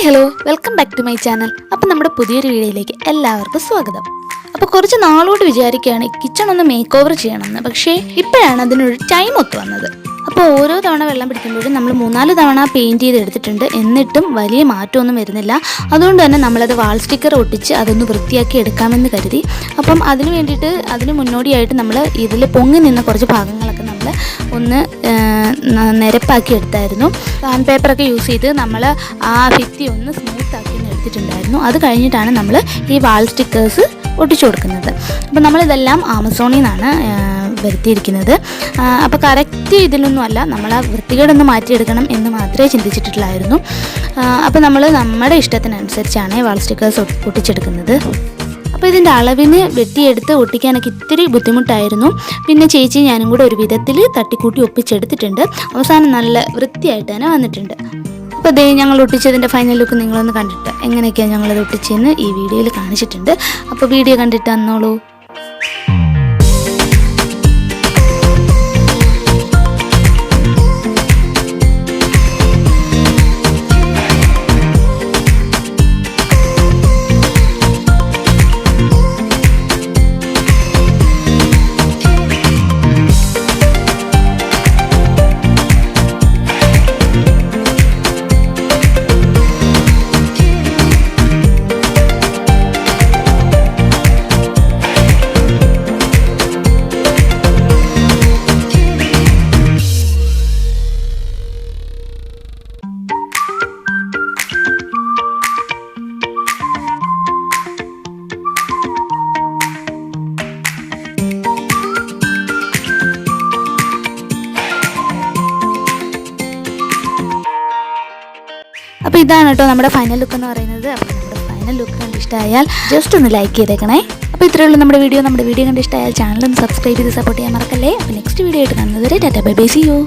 Hello welcome back to my channel. അപ്പോൾ നമ്മുടെ പുതിയൊരു വീഡിയോയിലേക്ക് എല്ലാവർക്കും സ്വാഗതം. അപ്പോൾ കുറച്ച് നാളോട് വിചാരിക്കുകയാണ് കിച്ചൺ ഒന്ന് മേക്ക് ഓവർ ചെയ്യണമെന്ന്. പക്ഷേ ഇപ്പോഴാണ് അതിനൊരു ടൈം ഒത്തു വന്നത്. അപ്പോൾ ഓരോ തവണ വെള്ളം പിടിക്കുമ്പോഴും നമ്മൾ 3-4 തവണ പെയിൻറ്റ് ചെയ്ത് എടുത്തിട്ടുണ്ട്. എന്നിട്ടും വലിയ മാറ്റമൊന്നും വരുന്നില്ല. അതുകൊണ്ട് തന്നെ നമ്മളത് വാൾ സ്റ്റിക്കർ ഒട്ടിച്ച് അതൊന്ന് വൃത്തിയാക്കി എടുക്കാമെന്ന് കരുതി. അപ്പം അതിന് വേണ്ടിയിട്ട് അതിന് മുന്നോടിയായിട്ട് നമ്മൾ ഇതിൽ പൊങ്ങി നിന്ന കുറച്ച് ഭാഗങ്ങളൊക്കെ നമ്മൾ ഒന്ന് നിരപ്പാക്കി എടുത്തായിരുന്നു. സാൻഡ് പേപ്പറൊക്കെ യൂസ് ചെയ്ത് നമ്മൾ ആ ഭിത്തി ഒന്ന് സ്മൂത്താക്കി എടുത്തിട്ടുണ്ടായിരുന്നു. അത് കഴിഞ്ഞിട്ടാണ് നമ്മൾ ഈ വാൾ സ്റ്റിക്കേഴ്സ് ഒട്ടിച്ചു കൊടുക്കുന്നത്. അപ്പോൾ നമ്മളിതെല്ലാം ആമസോണിൽ നിന്നാണ് വരുത്തിയിരിക്കുന്നത്. അപ്പോൾ കറക്റ്റ് ഇതിലൊന്നുമല്ല, നമ്മൾ ആ വൃത്തികേടൊന്ന് മാറ്റിയെടുക്കണം എന്ന് മാത്രമേ ചിന്തിച്ചിട്ടുള്ളായിരുന്നു. അപ്പോൾ നമ്മൾ നമ്മുടെ ഇഷ്ടത്തിനനുസരിച്ചാണ് വാൾ സ്റ്റിക്കേഴ്സ് ഒട്ടിച്ചെടുക്കുന്നത്. അപ്പോൾ ഇതിൻ്റെ അളവിന് വെട്ടിയെടുത്ത് ഒട്ടിക്കാനൊക്കെ ഇത്തിരി ബുദ്ധിമുട്ടായിരുന്നു. പിന്നെ ചേച്ചി ഞാനും കൂടെ ഒരു വിധത്തിൽ തട്ടിക്കൂട്ടി ഒപ്പിച്ചെടുത്തിട്ടുണ്ട്. അവസാനം നല്ല വൃത്തിയായിട്ട് തന്നെ വന്നിട്ടുണ്ട്. അപ്പോൾ ദേ ഞങ്ങൾ ഒട്ടിച്ചതിൻ്റെ ഫൈനൽ ലുക്ക് നിങ്ങളൊന്ന് കണ്ടിട്ട് എങ്ങനെയൊക്കെയാണ് ഞങ്ങളത് ഒട്ടിച്ചതെന്ന് ഈ വീഡിയോയിൽ കാണിച്ചിട്ടുണ്ട്. അപ്പോൾ വീഡിയോ കണ്ടിട്ട് തന്നോളൂ. അപ്പോൾ ഇതാണ് കേട്ടോ നമ്മുടെ ഫൈനൽ ലുക്ക് എന്ന് പറയുന്നത്. അപ്പോൾ നമ്മുടെ ഫൈനൽ ലുക്ക് കണ്ട് ഇഷ്ടമായാൽ ജസ്റ്റ് ഒന്ന് ലൈക്ക് ചെയ്തേക്കണേ. അപ്പോൾ ഇത്രയേ ഉള്ളൂ നമ്മുടെ വീഡിയോ കണ്ട് ഇഷ്ടമായാൽ ചാനലൊന്ന് സബ്സ്ക്രൈബ് ചെയ്ത് സപ്പോർട്ട് ചെയ്യാൻ മറക്കല്ലേ. അപ്പോൾ നെക്സ്റ്റ് വീഡിയോ ആയിട്ട് കാണുന്നത് വരെ tata bye bye, see U.